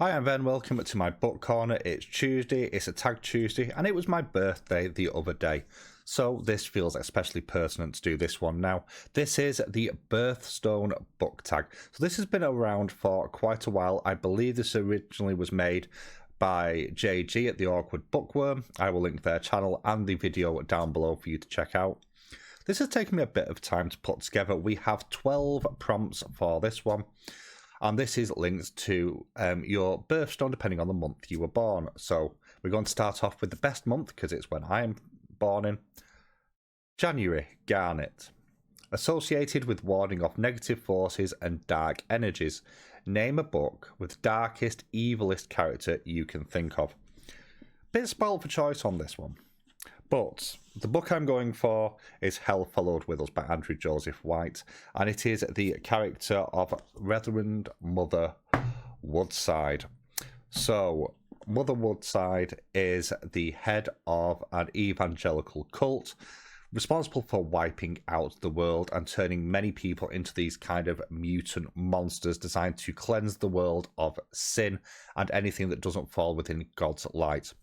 Hi and then welcome to my book corner. It's Tuesday, it's a Tag Tuesday, and it was my birthday the other day. So this feels especially pertinent to do this one now. This is the Birthstone Book Tag. So this has been around for quite a while. I believe this originally was made by JG at the Awkward Bookworm. I will link their channel and the video down below for you to check out. This has taken me a bit of time to put together. We have 12 prompts for this one. And this is linked to your birthstone, depending on the month you were born. So we're going to start off with the best month, because it's when I'm born in. January, Garnet. Associated with warding off negative forces and dark energies. Name a book with darkest, evilest character you can think of. Bit spoiled for choice on this one. But the book I'm going for is Hell Followed With Us by Andrew Joseph White, and it is the character of Reverend Mother Woodside. So, Mother Woodside is the head of an evangelical cult, responsible for wiping out the world and turning many people into these kind of mutant monsters designed to cleanse the world of sin and anything that doesn't fall within God's light.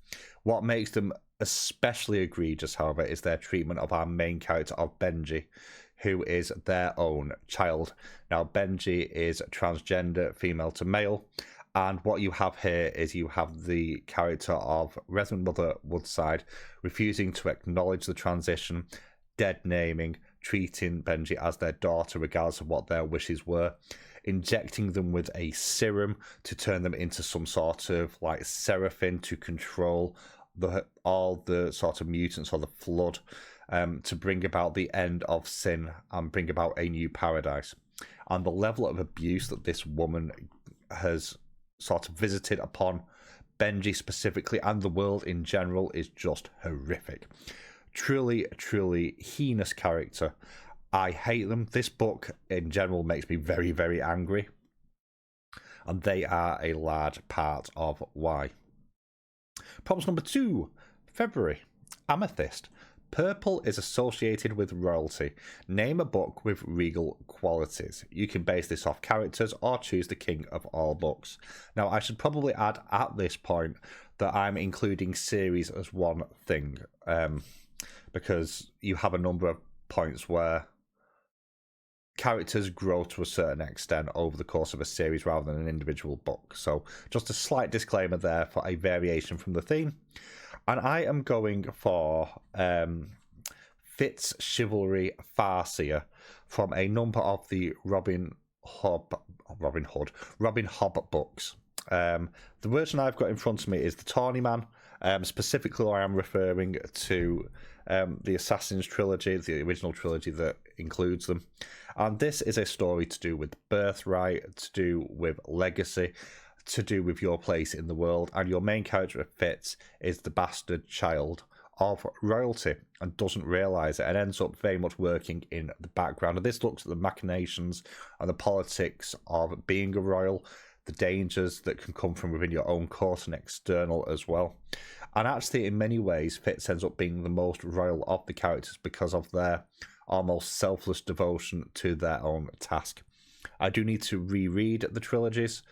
What makes them especially egregious, however, is their treatment of our main character of Benji, who is their own child. Now, Benji is transgender, female to male, and what you have here is you have the character of Reverend Mother Woodside refusing to acknowledge the transition, dead naming, treating Benji as their daughter regardless of what their wishes were, injecting them with a serum to turn them into some sort of like seraphim to control all the sort of mutants or the flood, to bring about the end of sin and bring about a new paradise. And the level of abuse that this woman has sort of visited upon Benji specifically and the world in general is just horrific. Truly, truly heinous character. I hate them. This book in general makes me very, very angry. And they are a large part of why. Prompt number 2, February, Amethyst. Purple is associated with royalty. Name a book with regal qualities. You can base this off characters or choose the king of all books. Now, I should probably add at this point that I'm including series as one thing, because you have a number of points where characters grow to a certain extent over the course of a series rather than an individual book. So just a slight disclaimer there for a variation from the theme. And I am going for Fitz Chivalry Farseer from a number of the Robin Hobb books. The version I've got in front of me is the Tawny Man. Specifically, I am referring to the Assassin's trilogy, the original trilogy that includes them. And this is a story to do with birthright, to do with legacy, to do with your place in the world. And your main character, Fitz, is the bastard child of royalty and doesn't realise it and ends up very much working in the background. And this looks at the machinations and the politics of being a royal, the dangers that can come from within your own court and external as well. And actually, in many ways, Fitz ends up being the most royal of the characters because of their almost selfless devotion to their own task. I do need to reread the trilogies.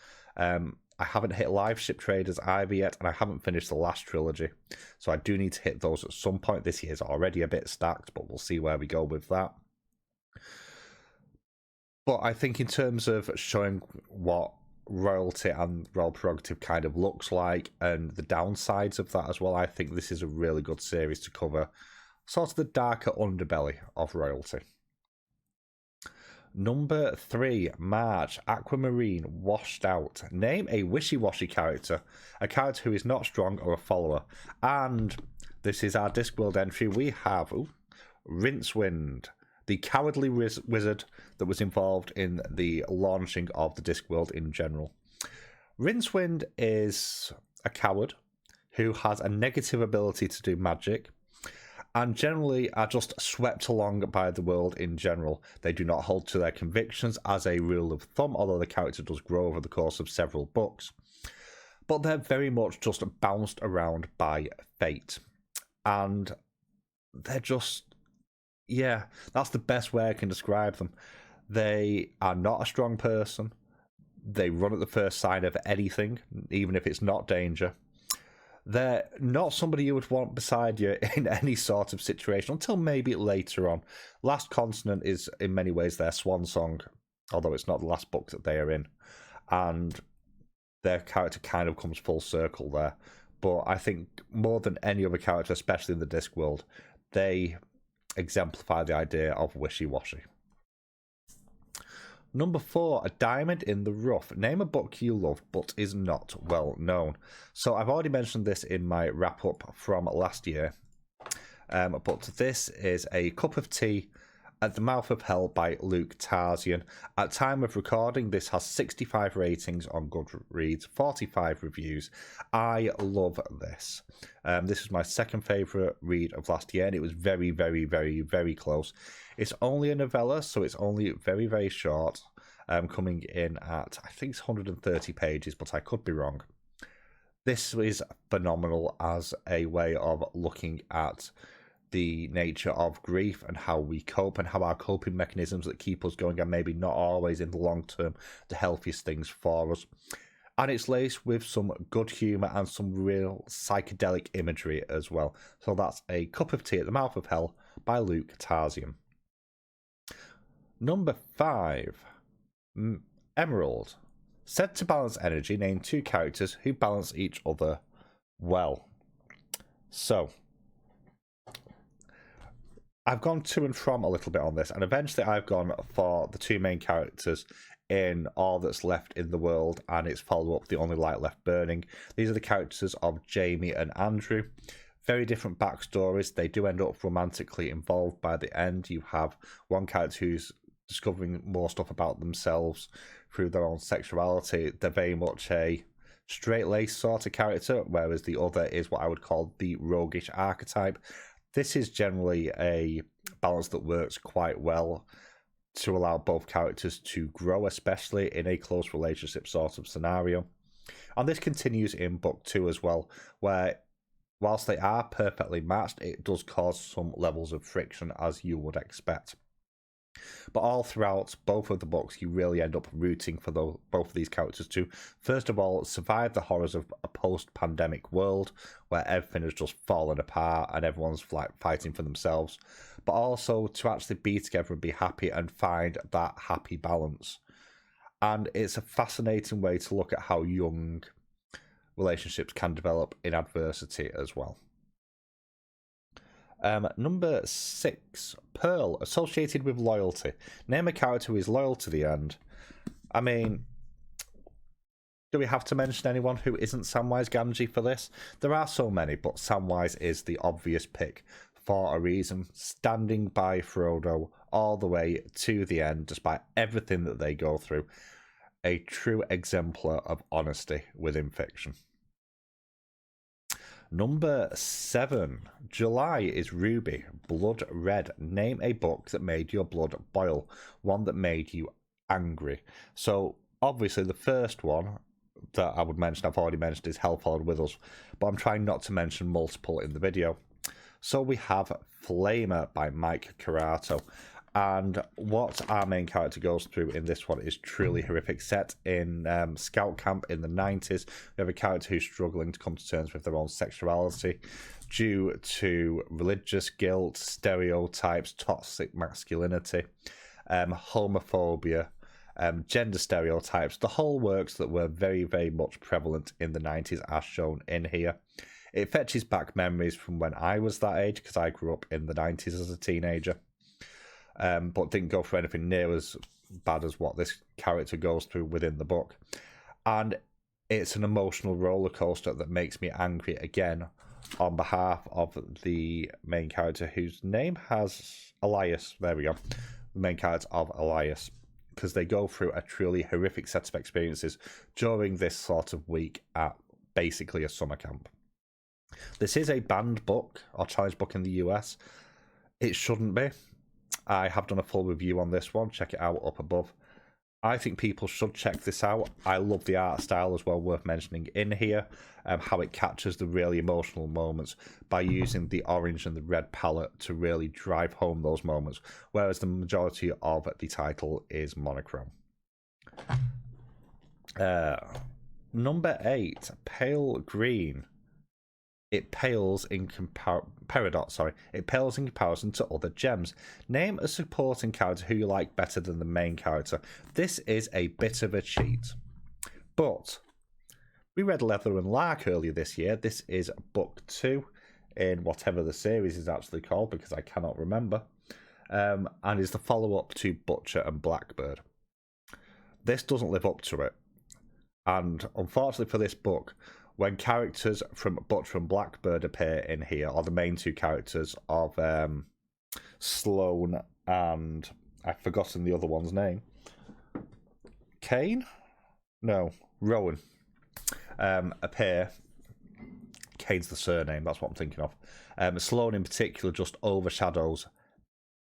I haven't hit Live Ship Traders either yet, and I haven't finished the last trilogy. So I do need to hit those at some point. This year's already a bit stacked, but we'll see where we go with that. But I think in terms of showing what royalty and royal prerogative kind of looks like and the downsides of that as well, I think this is a really good series to cover sort of the darker underbelly of royalty. Number 3, March, Aquamarine, Washed Out. Name a wishy-washy character, a character who is not strong or a follower. And this is our Discworld entry. We have Rincewind, the cowardly wizard that was involved in the launching of the Discworld in general. Rincewind is a coward who has a negative ability to do magic and generally are just swept along by the world in general. They do not hold to their convictions as a rule of thumb, although the character does grow over the course of several books. But they're very much just bounced around by fate. And they're just, yeah, that's the best way I can describe them. They are not a strong person. They run at the first sign of anything, even if it's not danger. They're not somebody you would want beside you in any sort of situation until maybe later on. Last Continent is in many ways their swan song, although it's not the last book that they are in. And their character kind of comes full circle there. But I think more than any other character, especially in the Disc world, they exemplify the idea of wishy-washy. Number 4, A Diamond in the Rough. Name a book you love but is not well known. So I've already mentioned this in my wrap-up from last year. But this is A Cup of Tea at the Mouth of Hell by Luke Tarzian. At time of recording, this has 65 ratings on Goodreads, 45 reviews. I love this. This is my second favourite read of last year, and it was very, very, very, very close. It's only a novella, so it's only very, very short, coming in at, I think it's 130 pages, but I could be wrong. This is phenomenal as a way of looking at the nature of grief and how we cope and how our coping mechanisms that keep us going are maybe not always in the long term the healthiest things for us. And it's laced with some good humour and some real psychedelic imagery as well. So that's A Cup of Tea at the Mouth of Hell by Luke Tarzian. Number 5, Emerald. Said to balance energy, name 2 characters who balance each other well. So, I've gone to and from a little bit on this, and eventually I've gone for the 2 main characters in All That's Left in the World and its follow-up, The Only Light Left Burning. These are the characters of Jamie and Andrew. Very different backstories. They do end up romantically involved by the end. You have one character who's discovering more stuff about themselves through their own sexuality. They're very much a straight-laced sort of character, whereas the other is what I would call the roguish archetype. This is generally a balance that works quite well to allow both characters to grow, especially in a close relationship sort of scenario. And this continues in book 2 as well, where whilst they are perfectly matched, it does cause some levels of friction, as you would expect. But all throughout both of the books, you really end up rooting for both of these characters to, first of all, survive the horrors of a post-pandemic world where everything has just fallen apart and everyone's fighting for themselves, but also to actually be together and be happy and find that happy balance. And it's a fascinating way to look at how young relationships can develop in adversity as well. Number 6, Pearl, associated with loyalty. Name a character who is loyal to the end. I mean, do we have to mention anyone who isn't Samwise Gamgee for this? There are so many, but Samwise is the obvious pick for a reason, standing by Frodo all the way to the end, despite everything that they go through. A true exemplar of honesty within fiction. Number 7, July is Ruby, Blood Red. Name a book that made your blood boil, one that made you angry. So, obviously, the first one that I would mention, I've already mentioned, is Hell Followed With Us, but I'm trying not to mention multiple in the video. So we have Flamer by Mike Curato. And what our main character goes through in this one is truly horrific. Set in scout camp in the 90s, we have a character who's struggling to come to terms with their own sexuality due to religious guilt, stereotypes, toxic masculinity, homophobia, gender stereotypes, the whole works that were very, very much prevalent in the 90s are shown in here. It fetches back memories from when I was that age, because I grew up in the 90s as a teenager. But didn't go through anything near as bad as what this character goes through within the book. And it's an emotional roller coaster that makes me angry again on behalf of the main character, whose name has Elias. There we go. The main character of Elias. Because they go through a truly horrific set of experiences during this sort of week at basically a summer camp. This is a banned book or challenge book in the US. It shouldn't be. I have done a full review on this one. Check it out up above. I think people should check this out. I love the art style as well, worth mentioning in here. How it captures the really emotional moments by using the orange and the red palette to really drive home those moments, whereas the majority of the title is monochrome. Uh, Number 8, pale green. It pales in paradox. Sorry, it pales in comparison to other gems. Name a supporting character who you like better than the main character. This is a bit of a cheat, but we read Leather and Lark earlier this year. This is book 2 in whatever the series is actually called because I cannot remember, and is the follow-up to Butcher and Blackbird. This doesn't live up to it, and unfortunately for this book, when characters from Butcher and Blackbird appear in here, or the main two characters of Sloane and I've forgotten the other one's name. Kane? No, Rowan. Appear. Kane's the surname, that's what I'm thinking of. Sloane in particular just overshadows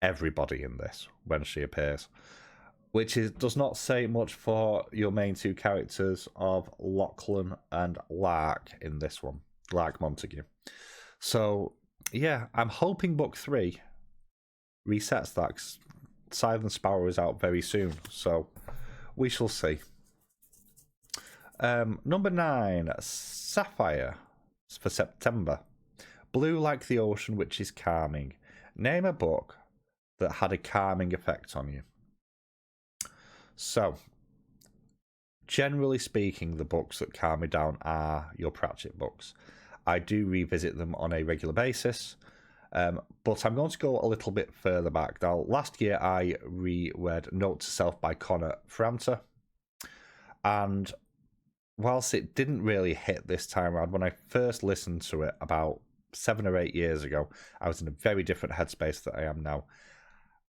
everybody in this when she appears, which does not say much for your main two characters of Lachlan and Lark in this one, Lark Montague. So, yeah, I'm hoping book 3 resets that. Silent Sparrow is out very soon, so we shall see. Number 9, Sapphire for September. Blue like the ocean, which is calming. Name a book that had a calming effect on you. So, generally speaking, the books that calm me down are your Pratchett books. I do revisit them on a regular basis, but I'm going to go a little bit further back. Now, last year I reread Note to Self by Connor Franta, and whilst it didn't really hit this time around, when I first listened to it about 7 or 8 years ago, I was in a very different headspace than I am now.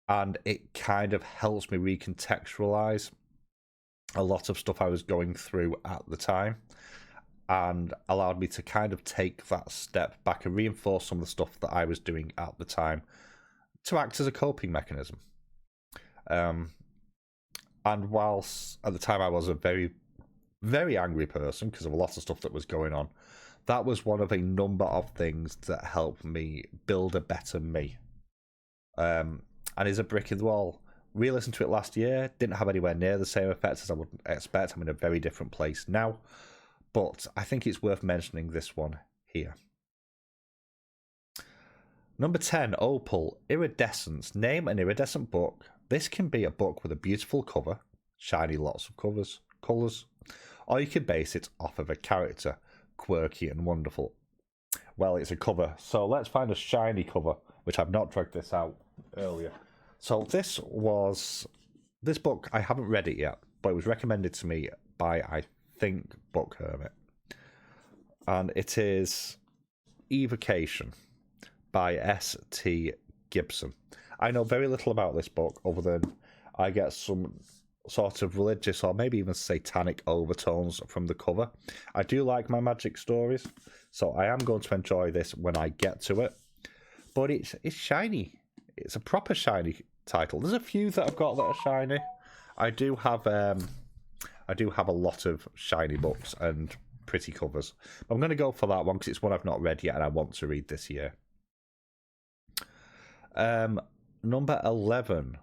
And it kind of helps me recontextualize a lot of stuff I was going through at the time, and allowed me to kind of take that step back and reinforce some of the stuff that I was doing at the time to act as a coping mechanism. And whilst at the time I was a very, very angry person because of a lot of stuff that was going on, that was one of a number of things that helped me build a better me. And is a brick in the wall. Re-listened to it last year, didn't have anywhere near the same effect as I would expect. I'm in a very different place now, but I think it's worth mentioning this one here. Number 10, Opal, Iridescence. Name an iridescent book. This can be a book with a beautiful cover, shiny lots of colours, or you can base it off of a character, quirky and wonderful. Well, it's a cover, so let's find a shiny cover, which I've not dragged this out earlier. So this book, I haven't read it yet, but it was recommended to me by, I think, Book Hermit. And it is Evocation by S.T. Gibson. I know very little about this book other than I get some sort of religious or maybe even satanic overtones from the cover. I do like my magic stories, so I am going to enjoy this when I get to it. But it's shiny. It's a proper shiny title. There's a few that I've got that are shiny. I do have a lot of shiny books and pretty covers. I'm going to go for that one because it's one I've not read yet and I want to read this year. Number 11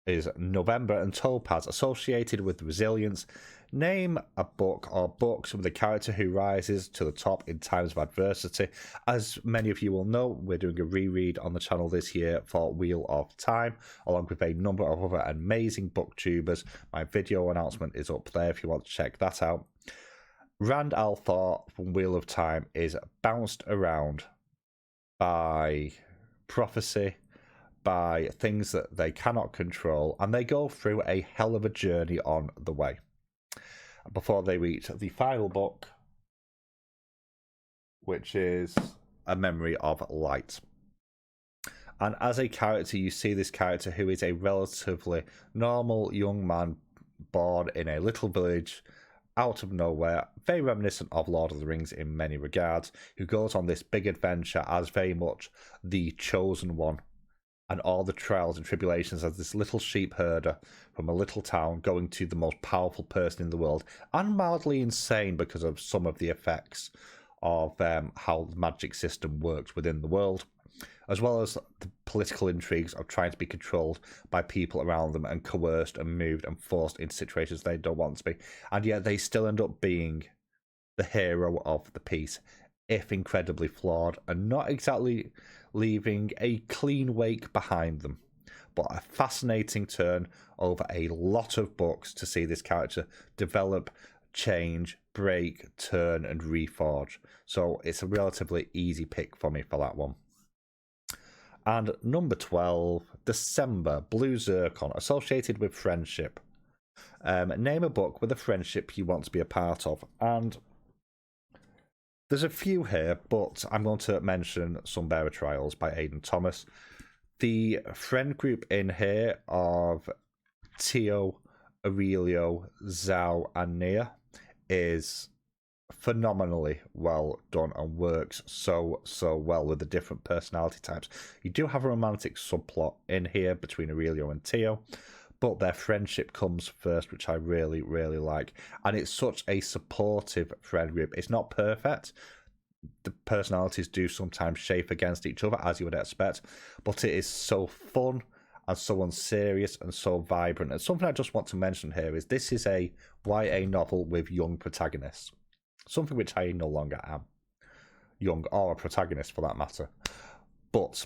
is November and Topaz, associated with resilience. Name a book or books with a character who rises to the top in times of adversity. As many of you will know, we're doing a reread on the channel this year for Wheel of Time, along with a number of other amazing booktubers. My video announcement is up there if you want to check that out. Rand al'Thor from Wheel of Time is bounced around by prophecy, by things that they cannot control, and they go through a hell of a journey on the way before they reach the final book, which is A Memory of Light. And as a character, you see this character who is a relatively normal young man born in a little village out of nowhere, very reminiscent of Lord of the Rings in many regards, who goes on this big adventure as very much the chosen one, and all the trials and tribulations as this little sheep herder from a little town going to the most powerful person in the world, and mildly insane because of some of the effects of how the magic system works within the world. as well as the political intrigues of trying to be controlled by people around them and coerced and moved and forced into situations they don't want to be. And yet they still end up being the hero of the piece, if incredibly flawed, and not exactly leaving a clean wake behind them. But a fascinating turn over a lot of books to see this character develop, change, break, turn, and reforge. So it's a relatively easy pick for me for that one. And number 12, December, Blue Zircon, associated with friendship. Name a book with a friendship you want to be a part of. And there's a few here, but I'm going to mention Sunbearer Trials by Aidan Thomas. The friend group in here of Tio, Aurelio, Zhao, and Nia is phenomenally well done and works so well with the different personality types. You do have a romantic subplot in here between Aurelio and Tio, but their friendship comes first, which I really like, and it's such a supportive friend group. It's not perfect. The personalities do sometimes chafe against each other, as you would expect, but it is so fun and so unserious and so vibrant. And something I just want to mention here is this is a YA novel with young protagonists. Something which I no longer am. Young, or a protagonist for that matter. But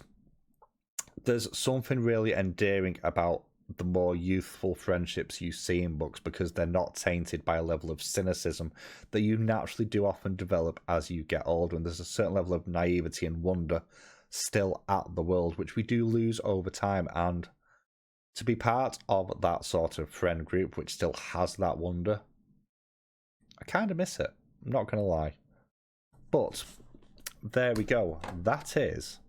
there's something really endearing about the more youthful friendships you see in books, because they're not tainted by a level of cynicism that you naturally do often develop as you get older. And there's a certain level of naivety and wonder still at the world, which we do lose over time. And to be part of that sort of friend group, which still has that wonder, I kind of miss it. I'm not going to lie. But there we go. That is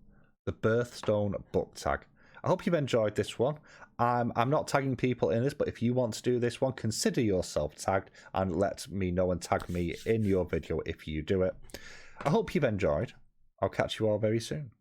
the Birthstone Book Tag. I hope you've enjoyed this one. I'm not tagging people in this, but if you want to do this one, consider yourself tagged and let me know and tag me in your video if you do it. I hope you've enjoyed. I'll catch you all very soon.